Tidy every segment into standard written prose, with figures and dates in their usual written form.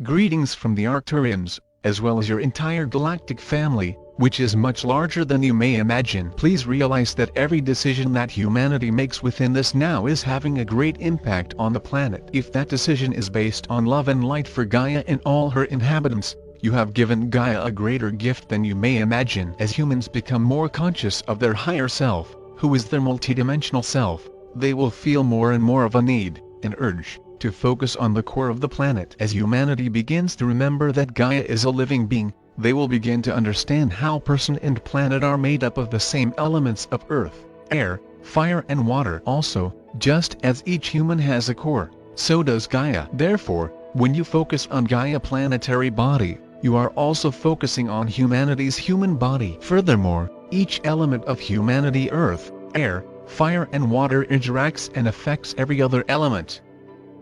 Greetings from the Arcturians, as well as your entire galactic family, which is much larger than you may imagine. Please realize that every decision that humanity makes within this now is having a great impact on the planet. If that decision is based on love and light for Gaia and all her inhabitants, you have given Gaia a greater gift than you may imagine. As humans become more conscious of their higher self, who is their multidimensional self, they will feel more and more of a need, an urge, to focus on the core of the planet. As humanity begins to remember that Gaia is a living being, they will begin to understand how person and planet are made up of the same elements of earth, air, fire and water. Also, just as each human has a core, so does Gaia. Therefore, when you focus on Gaia planetary body, you are also focusing on humanity's human body. Furthermore, each element of humanity, earth, air, fire and water, interacts and affects every other element.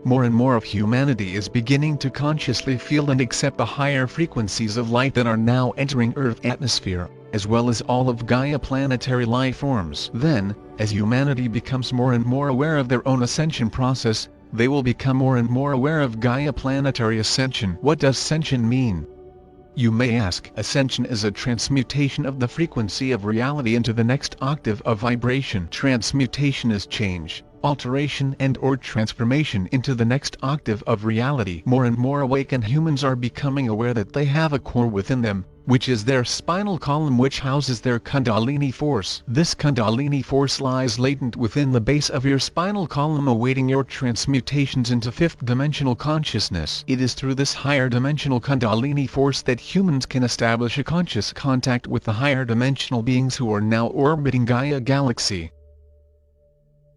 More and more of humanity is beginning to consciously feel and accept the higher frequencies of light that are now entering Earth's atmosphere, as well as all of Gaia planetary life forms. Then, as humanity becomes more and more aware of their own ascension process, they will become more and more aware of Gaia planetary ascension. What does ascension mean? You may ask. Ascension is a transmutation of the frequency of reality into the next octave of vibration. Transmutation is change, alteration and/or transformation into the next octave of reality. More and more awakened humans are becoming aware that they have a core within them, which is their spinal column, which houses their Kundalini force. This Kundalini force lies latent within the base of your spinal column, awaiting your transmutations into fifth dimensional consciousness. It is through this higher dimensional Kundalini force that humans can establish a conscious contact with the higher dimensional beings who are now orbiting Gaia galaxy.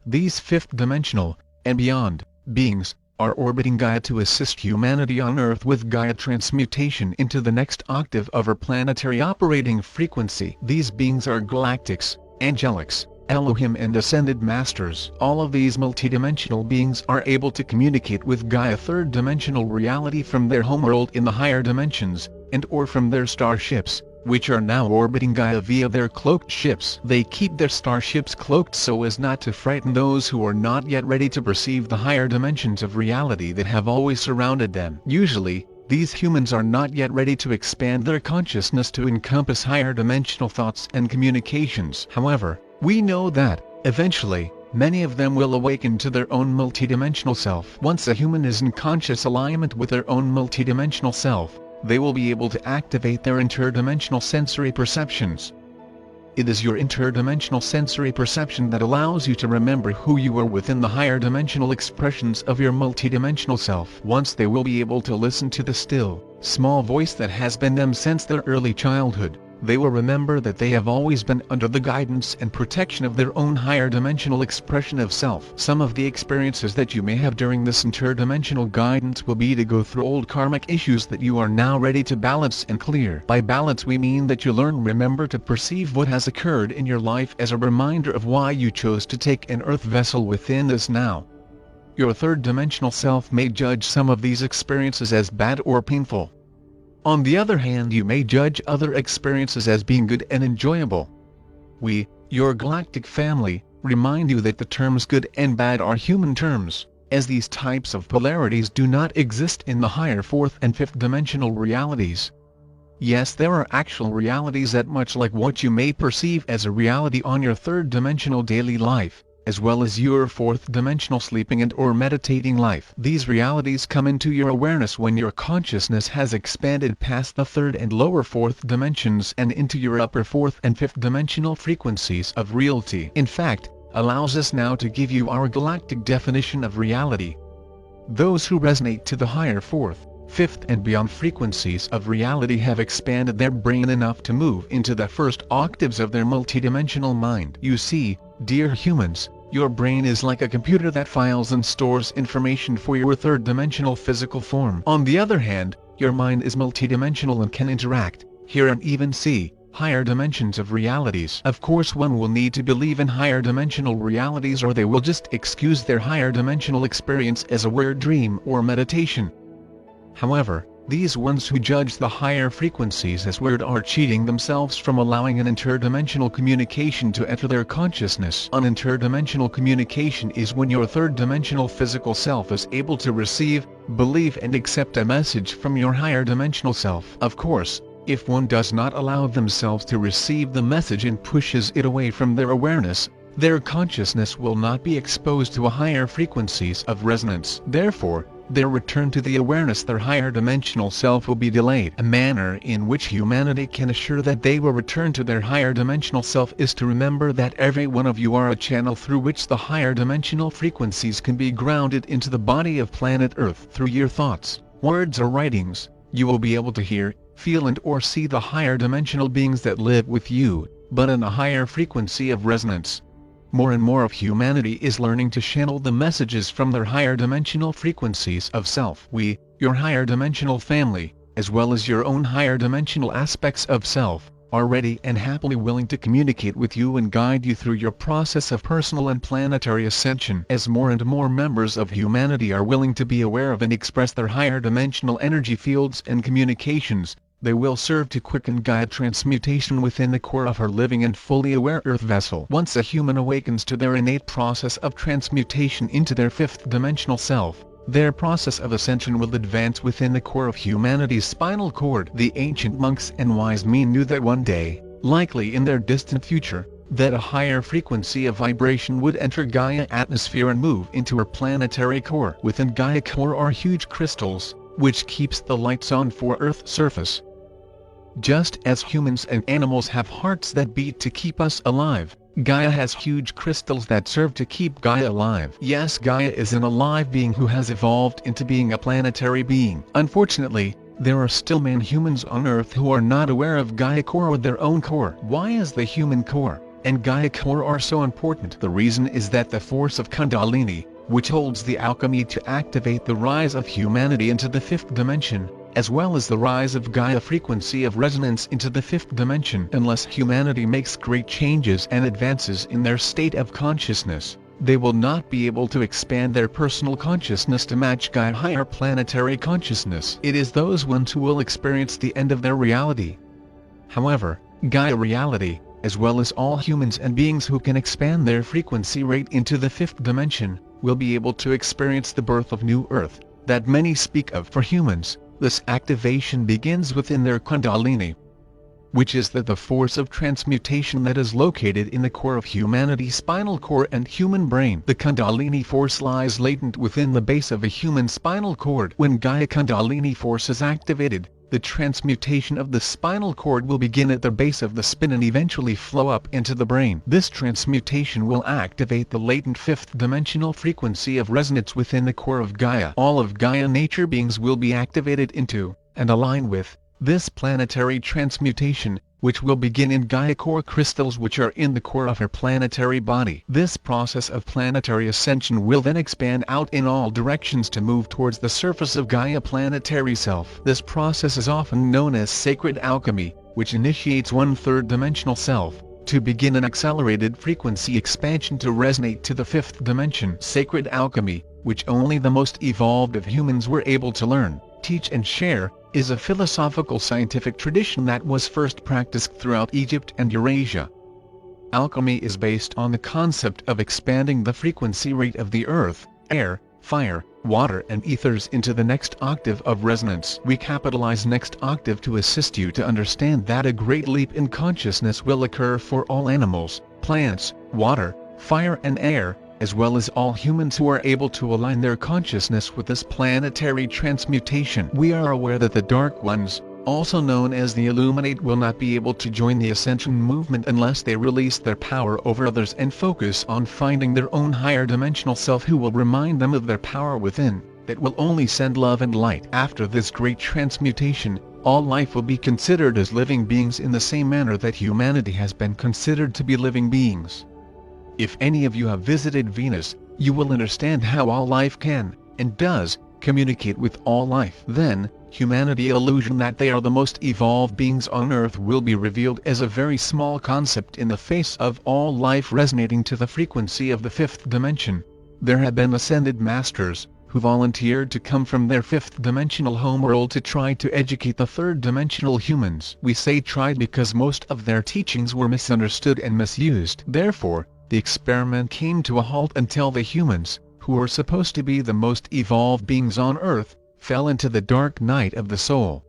These fifth-dimensional, and beyond, beings, are orbiting Gaia to assist humanity on Earth with Gaia transmutation into the next octave of her planetary operating frequency. These beings are galactics, angelics, Elohim and ascended masters. All of these multidimensional beings are able to communicate with Gaia third-dimensional reality from their homeworld in the higher dimensions, and/or from their starships, which are now orbiting Gaia via their cloaked ships. They keep their starships cloaked so as not to frighten those who are not yet ready to perceive the higher dimensions of reality that have always surrounded them. Usually, these humans are not yet ready to expand their consciousness to encompass higher dimensional thoughts and communications. However, we know that, eventually, many of them will awaken to their own multidimensional self. Once a human is in conscious alignment with their own multidimensional self, they will be able to activate their interdimensional sensory perceptions. It is your interdimensional sensory perception that allows you to remember who you are within the higher dimensional expressions of your multidimensional self. Once they will be able to listen to the still, small voice that has been them since their early childhood, they will remember that they have always been under the guidance and protection of their own higher dimensional expression of self. Some of the experiences that you may have during this interdimensional guidance will be to go through old karmic issues that you are now ready to balance and clear. By balance we mean that you remember to perceive what has occurred in your life as a reminder of why you chose to take an earth vessel within this now. Your third dimensional self may judge some of these experiences as bad or painful. On the other hand, you may judge other experiences as being good and enjoyable. We, your galactic family, remind you that the terms good and bad are human terms, as these types of polarities do not exist in the higher fourth and fifth dimensional realities. Yes, there are actual realities that much like what you may perceive as a reality on your third dimensional daily life, as well as your fourth dimensional sleeping and/or meditating life. These realities come into your awareness when your consciousness has expanded past the third and lower fourth dimensions and into your upper fourth and fifth dimensional frequencies of reality. In fact, allows us now to give you our galactic definition of reality. Those who resonate to the higher fourth, fifth and beyond frequencies of reality have expanded their brain enough to move into the first octaves of their multidimensional mind. You see, dear humans, your brain is like a computer that files and stores information for your third-dimensional physical form. On the other hand, your mind is multidimensional and can interact, hear and even see higher dimensions of realities. Of course, one will need to believe in higher dimensional realities or they will just excuse their higher dimensional experience as a weird dream or meditation. However, These ones who judge the higher frequencies as weird are cheating themselves from allowing an interdimensional communication to enter their consciousness. An interdimensional communication is when your third-dimensional physical self is able to receive, believe and accept a message from your higher dimensional self. Of course, if one does not allow themselves to receive the message and pushes it away from their awareness, their consciousness will not be exposed to higher frequencies of resonance. Therefore, their return to the awareness their higher dimensional self will be delayed. A manner in which humanity can assure that they will return to their higher dimensional self is to remember that every one of you are a channel through which the higher dimensional frequencies can be grounded into the body of planet Earth. Through your thoughts, words or writings, you will be able to hear, feel and or see the higher dimensional beings that live with you, but in a higher frequency of resonance. More and more of humanity is learning to channel the messages from their higher dimensional frequencies of self. We, your higher dimensional family, as well as your own higher dimensional aspects of self, are ready and happily willing to communicate with you and guide you through your process of personal and planetary ascension. As more and more members of humanity are willing to be aware of and express their higher dimensional energy fields and communications, they will serve to quicken Gaia transmutation within the core of her living and fully aware Earth vessel. Once a human awakens to their innate process of transmutation into their fifth dimensional self, their process of ascension will advance within the core of humanity's spinal cord. The ancient monks and wise men knew that one day, likely in their distant future, that a higher frequency of vibration would enter Gaia atmosphere and move into her planetary core. Within Gaia core are huge crystals, which keeps the lights on for Earth's surface. Just as humans and animals have hearts that beat to keep us alive, Gaia has huge crystals that serve to keep Gaia alive. Yes, Gaia is an alive being who has evolved into being a planetary being. Unfortunately, there are still humans on Earth who are not aware of Gaia core or their own core. Why is the human core and Gaia core are so important? The reason is that the force of Kundalini, which holds the alchemy to activate the rise of humanity into the fifth dimension, as well as the rise of Gaia frequency of resonance into the fifth dimension. Unless humanity makes great changes and advances in their state of consciousness, they will not be able to expand their personal consciousness to match Gaia higher planetary consciousness. It is those ones who will experience the end of their reality. However, Gaia reality, as well as all humans and beings who can expand their frequency rate into the fifth dimension, will be able to experience the birth of new Earth, that many speak of. For humans, this activation begins within their Kundalini, which is the force of transmutation that is located in the core of humanity's spinal cord and human brain. The Kundalini force lies latent within the base of a human spinal cord. When Gaia Kundalini force is activated, the transmutation of the spinal cord will begin at the base of the spine and eventually flow up into the brain. This transmutation will activate the latent fifth dimensional frequency of resonance within the core of Gaia. All of Gaia nature beings will be activated into, and align with, this planetary transmutation, which will begin in Gaia core crystals which are in the core of her planetary body. This process of planetary ascension will then expand out in all directions to move towards the surface of Gaia planetary self. This process is often known as sacred alchemy, which initiates one third-dimensional self to begin an accelerated frequency expansion to resonate to the fifth dimension. Sacred alchemy, which only the most evolved of humans were able to learn, teach and share, is a philosophical scientific tradition that was first practiced throughout Egypt and Eurasia. Alchemy is based on the concept of expanding the frequency rate of the earth, air, fire, water and ethers into the next octave of resonance. We capitalize next octave to assist you to understand that a great leap in consciousness will occur for all animals, plants, water, fire and air, as well as all humans who are able to align their consciousness with this planetary transmutation. We are aware that the Dark Ones, also known as the Illuminate, will not be able to join the Ascension movement unless they release their power over others and focus on finding their own higher dimensional self who will remind them of their power within, that will only send love and light. After this great transmutation, all life will be considered as living beings in the same manner that humanity has been considered to be living beings. If any of you have visited Venus, you will understand how all life can, and does, communicate with all life. Then, humanity's illusion that they are the most evolved beings on Earth will be revealed as a very small concept in the face of all life resonating to the frequency of the fifth dimension. There have been ascended masters, who volunteered to come from their fifth-dimensional homeworld to try to educate the third-dimensional humans. We say tried because most of their teachings were misunderstood and misused. Therefore, the experiment came to a halt until the humans, who were supposed to be the most evolved beings on Earth, fell into the dark night of the soul,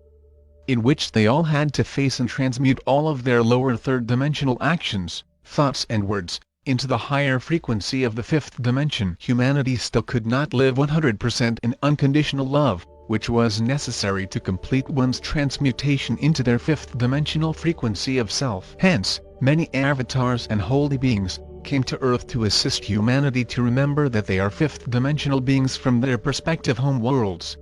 in which they all had to face and transmute all of their lower third-dimensional actions, thoughts and words, into the higher frequency of the fifth dimension. Humanity still could not live 100% in unconditional love, which was necessary to complete one's transmutation into their fifth-dimensional frequency of self. Hence, many avatars and holy beings came to Earth to assist humanity to remember that they are fifth-dimensional beings from their respective home worlds.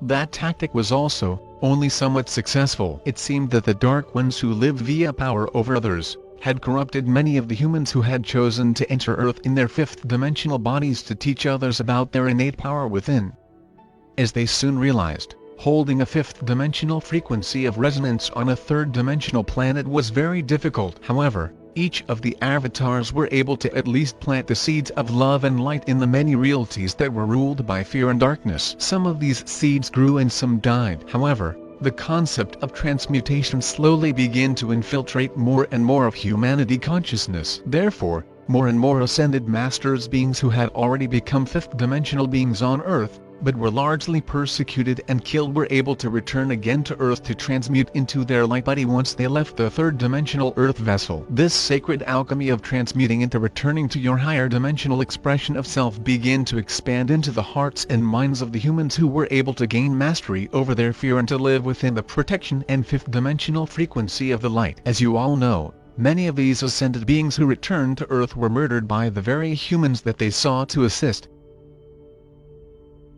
That tactic was also only somewhat successful. It seemed that the Dark Ones who lived via power over others had corrupted many of the humans who had chosen to enter Earth in their fifth-dimensional bodies to teach others about their innate power within. As they soon realized, holding a fifth-dimensional frequency of resonance on a third-dimensional planet was very difficult. However, each of the avatars were able to at least plant the seeds of love and light in the many realities that were ruled by fear and darkness. Some of these seeds grew and some died. However, the concept of transmutation slowly began to infiltrate more and more of humanity consciousness. Therefore, more and more ascended masters beings who had already become fifth-dimensional beings on Earth, but were largely persecuted and killed, were able to return again to Earth to transmute into their light body once they left the third-dimensional Earth vessel. This sacred alchemy of transmuting into returning to your higher dimensional expression of self began to expand into the hearts and minds of the humans who were able to gain mastery over their fear and to live within the protection and fifth-dimensional frequency of the light. As you all know, many of these ascended beings who returned to Earth were murdered by the very humans that they sought to assist.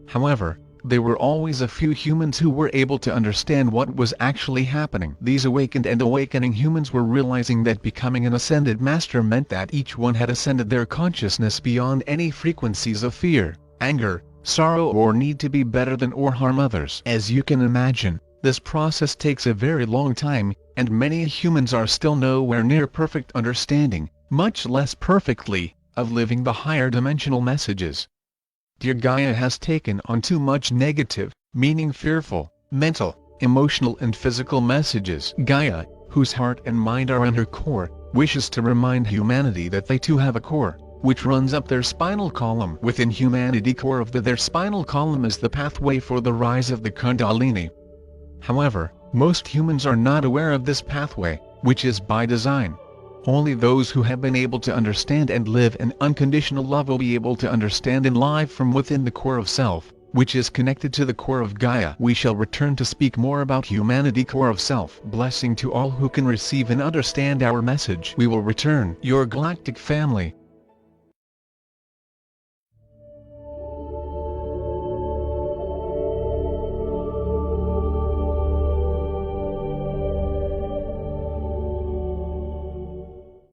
However, there were always a few humans who were able to understand what was actually happening. These awakened and awakening humans were realizing that becoming an ascended master meant that each one had ascended their consciousness beyond any frequencies of fear, anger, sorrow or need to be better than or harm others. As you can imagine, this process takes a very long time, and many humans are still nowhere near perfect understanding, much less perfectly, of living the higher dimensional messages. Dear Gaia has taken on too much negative, meaning fearful, mental, emotional and physical messages. Gaia, whose heart and mind are in her core, wishes to remind humanity that they too have a core, which runs up their spinal column. Within humanity, core of their spinal column is the pathway for the rise of the Kundalini. However, most humans are not aware of this pathway, which is by design. Only those who have been able to understand and live in unconditional love will be able to understand and live from within the core of self, which is connected to the core of Gaia. We shall return to speak more about humanity core of self. Blessing to all who can receive and understand our message. We will return. Your galactic family.